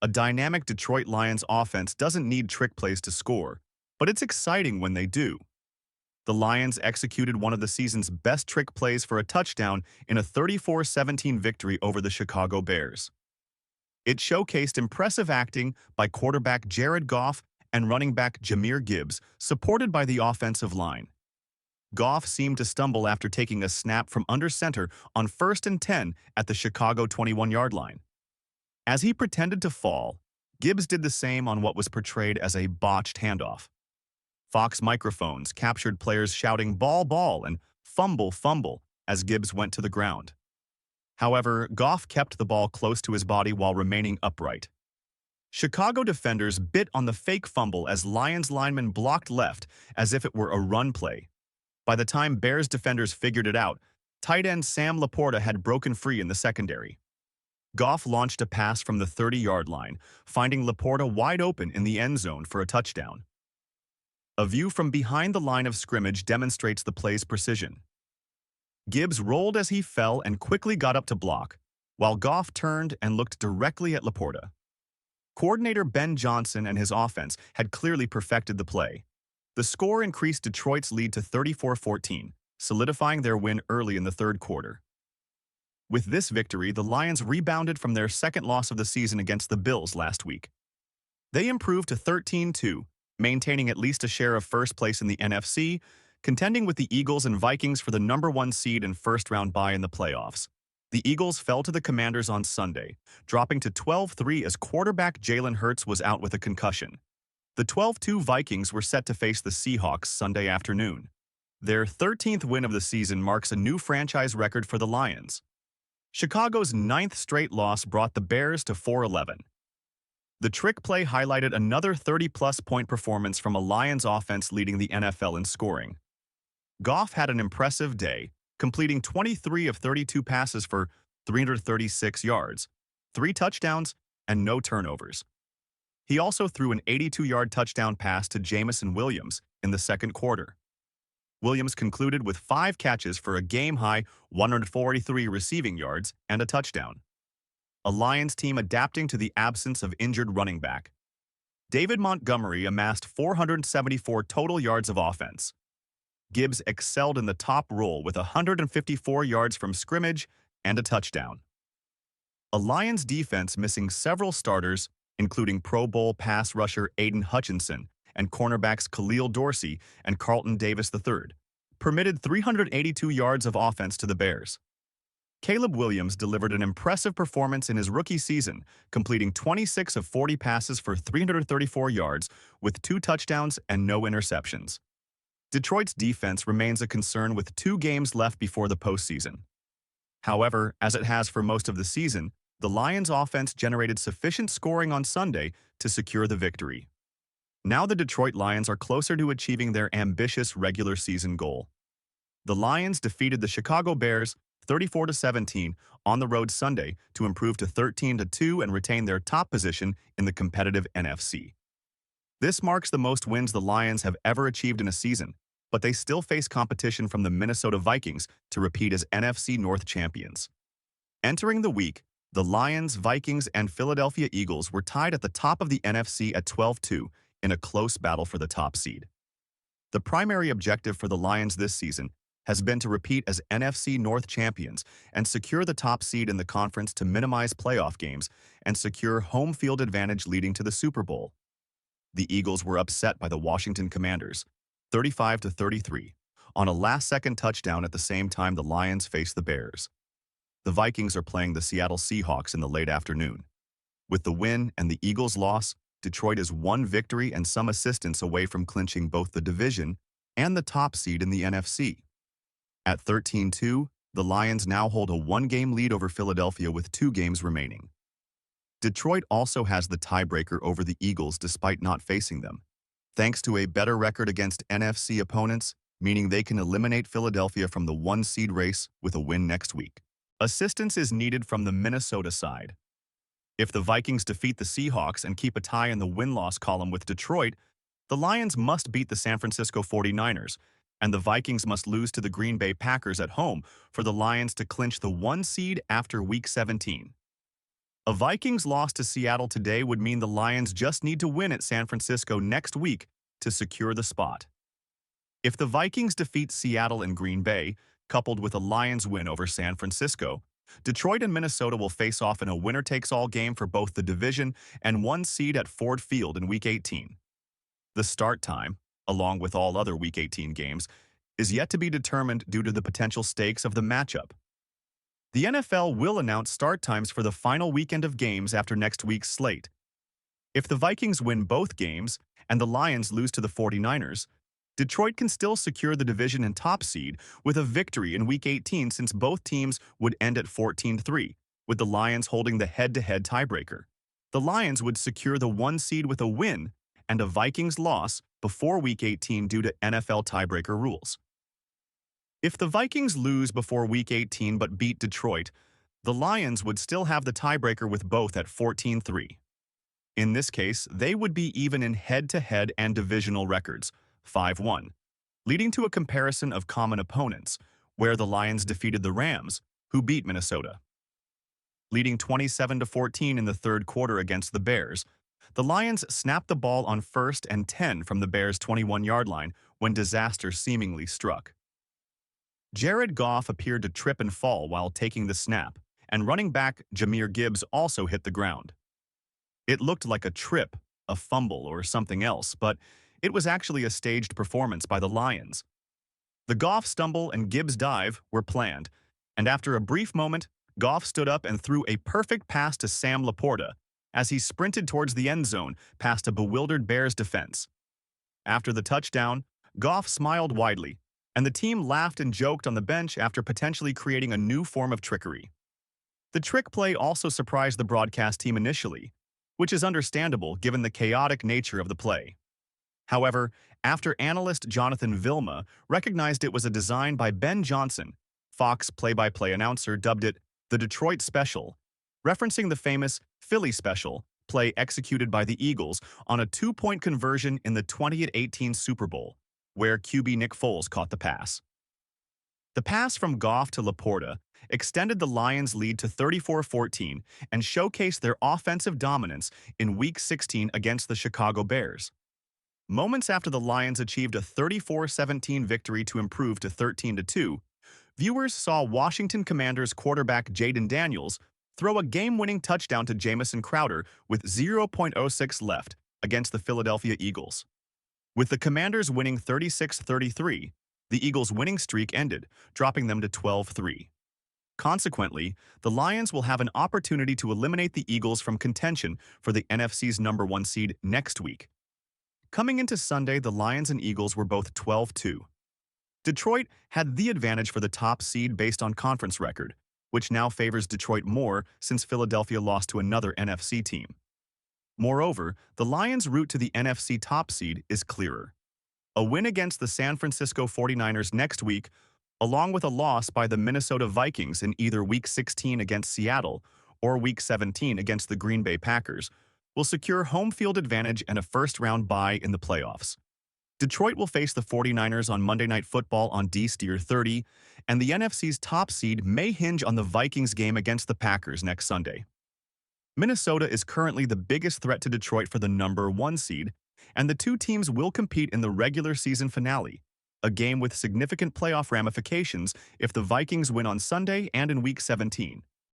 A dynamic Detroit Lions offense doesn't need trick plays to score, but it's exciting when they do. The Lions executed one of the season's best trick plays for a touchdown in a 34-17 victory over the Chicago Bears. It showcased impressive acting by quarterback Jared Goff and running back Jahmyr Gibbs, supported by the offensive line. Goff seemed to stumble after taking a snap from under center on 1st and 10 at the Chicago 21-yard line. As he pretended to fall, Gibbs did the same on what was portrayed as a botched handoff. Fox microphones captured players shouting "ball, ball" and "fumble, fumble" as Gibbs went to the ground. However, Goff kept the ball close to his body while remaining upright. Chicago defenders bit on the fake fumble as Lions linemen blocked left as if it were a run play. By the time Bears defenders figured it out, tight end Sam Laporta had broken free in the secondary. Goff launched a pass from the 30-yard line, finding Laporta wide open in the end zone for a touchdown. A view from behind the line of scrimmage demonstrates the play's precision. Gibbs rolled as he fell and quickly got up to block, while Goff turned and looked directly at Laporta. Coordinator Ben Johnson and his offense had clearly perfected the play. The score increased Detroit's lead to 34-14, solidifying their win early in the third quarter. With this victory, the Lions rebounded from their second loss of the season against the Bills last week. They improved to 13-2, maintaining at least a share of first place in the NFC, contending with the Eagles and Vikings for the #1 seed and first-round bye in the playoffs. The Eagles fell to the Commanders on Sunday, dropping to 12-3 as quarterback Jalen Hurts was out with a concussion. The 12-2 Vikings were set to face the Seahawks Sunday afternoon. Their 13th win of the season marks a new franchise record for the Lions. Chicago's 9th straight loss brought the Bears to 4-11. The trick play highlighted another 30-plus point performance from a Lions offense leading the NFL in scoring. Goff had an impressive day, completing 23 of 32 passes for 336 yards, 3 touchdowns, and no turnovers. He also threw an 82-yard touchdown pass to Jameson Williams in the second quarter. Williams concluded with 5 catches for a game-high 143 receiving yards and a touchdown. A Lions team adapting to the absence of injured running back. David Montgomery amassed 474 total yards of offense. Gibbs excelled in the top role with 154 yards from scrimmage and a touchdown. A Lions defense missing several starters, including Pro Bowl pass rusher Aiden Hutchinson and cornerbacks Khalil Dorsey and Carlton Davis III, permitted 382 yards of offense to the Bears. Caleb Williams delivered an impressive performance in his rookie season, completing 26 of 40 passes for 334 yards with 2 touchdowns and no interceptions. Detroit's defense remains a concern with 2 games left before the postseason. However, as it has for most of the season, the Lions' offense generated sufficient scoring on Sunday to secure the victory. Now the Detroit Lions are closer to achieving their ambitious regular season goal. The Lions defeated the Chicago Bears 34-17 on the road Sunday to improve to 13-2 and retain their top position in the competitive NFC. This marks the most wins the Lions have ever achieved in a season, but they still face competition from the Minnesota Vikings to repeat as NFC North champions. Entering the week, the Lions, Vikings, and Philadelphia Eagles were tied at the top of the NFC at 12-2 in a close battle for the top seed. The primary objective for the Lions this season has been to repeat as NFC North champions and secure the top seed in the conference to minimize playoff games and secure home field advantage leading to the Super Bowl. The Eagles were upset by the Washington Commanders, 35-33, on a last-second touchdown at the same time the Lions faced the Bears. The Vikings are playing the Seattle Seahawks in the late afternoon. With the win and the Eagles' loss, Detroit is 1 victory and some assistance away from clinching both the division and the top seed in the NFC. At 13-2, the Lions now hold a 1-game lead over Philadelphia with 2 games remaining. Detroit also has the tiebreaker over the Eagles despite not facing them, thanks to a better record against NFC opponents, meaning they can eliminate Philadelphia from the 1-seed race with a win next week. Assistance is needed from the Minnesota side. If the Vikings defeat the Seahawks and keep a tie in the win-loss column with Detroit, the Lions must beat the San Francisco 49ers, and the Vikings must lose to the Green Bay Packers at home for the Lions to clinch the 1 seed after Week 17. A Vikings loss to Seattle today would mean the Lions just need to win at San Francisco next week to secure the spot. If the Vikings defeat Seattle and Green Bay, coupled with a Lions win over San Francisco, Detroit and Minnesota will face off in a winner-takes-all game for both the division and one seed at Ford Field in Week 18. The start time, along with all other Week 18 games, is yet to be determined due to the potential stakes of the matchup. The NFL will announce start times for the final weekend of games after next week's slate. If the Vikings win both games and the Lions lose to the 49ers, Detroit can still secure the division and top seed with a victory in Week 18 since both teams would end at 14-3, with the Lions holding the head-to-head tiebreaker. The Lions would secure the 1 seed with a win and a Vikings loss before Week 18 due to NFL tiebreaker rules. If the Vikings lose before Week 18 but beat Detroit, the Lions would still have the tiebreaker with both at 14-3. In this case, they would be even in head-to-head and divisional records, 5-1, leading to a comparison of common opponents, where the Lions defeated the Rams, who beat Minnesota. Leading 27-14 in the third quarter against the Bears, the Lions snapped the ball on 1st and 10 from the Bears' 21-yard line when disaster seemingly struck. Jared Goff appeared to trip and fall while taking the snap, and running back Jahmyr Gibbs also hit the ground. It looked like a trip, a fumble, or something else, but it was actually a staged performance by the Lions. The Goff stumble and Gibbs dive were planned, and after a brief moment, Goff stood up and threw a perfect pass to Sam Laporta as he sprinted towards the end zone past a bewildered Bears defense. After the touchdown, Goff smiled widely, and the team laughed and joked on the bench after potentially creating a new form of trickery. The trick play also surprised the broadcast team initially, which is understandable given the chaotic nature of the play. However, after analyst Jonathan Vilma recognized it was a design by Ben Johnson, Fox play-by-play announcer dubbed it the Detroit Special, referencing the famous Philly Special play executed by the Eagles on a 2-point conversion in the 2018 Super Bowl, where QB Nick Foles caught the pass. The pass from Goff to Laporta extended the Lions' lead to 34-14 and showcased their offensive dominance in Week 16 against the Chicago Bears. Moments after the Lions achieved a 34-17 victory to improve to 13-2, viewers saw Washington Commanders quarterback Jaden Daniels throw a game-winning touchdown to Jamison Crowder with 0.06 left against the Philadelphia Eagles. With the Commanders winning 36-33, the Eagles' winning streak ended, dropping them to 12-3. Consequently, the Lions will have an opportunity to eliminate the Eagles from contention for the NFC's number 1 seed next week. Coming into Sunday, the Lions and Eagles were both 12-2. Detroit had the advantage for the top seed based on conference record, which now favors Detroit more since Philadelphia lost to another NFC team. Moreover, the Lions' route to the NFC top seed is clearer. A win against the San Francisco 49ers next week, along with a loss by the Minnesota Vikings in either Week 16 against Seattle or Week 17 against the Green Bay Packers, will secure home field advantage and a first-round bye in the playoffs. Detroit will face the 49ers on Monday Night Football on D-Steer 30, and the NFC's top seed may hinge on the Vikings game against the Packers next Sunday. Minnesota is currently the biggest threat to Detroit for the number 1 seed, and the two teams will compete in the regular season finale, a game with significant playoff ramifications if the Vikings win on Sunday and in Week 17.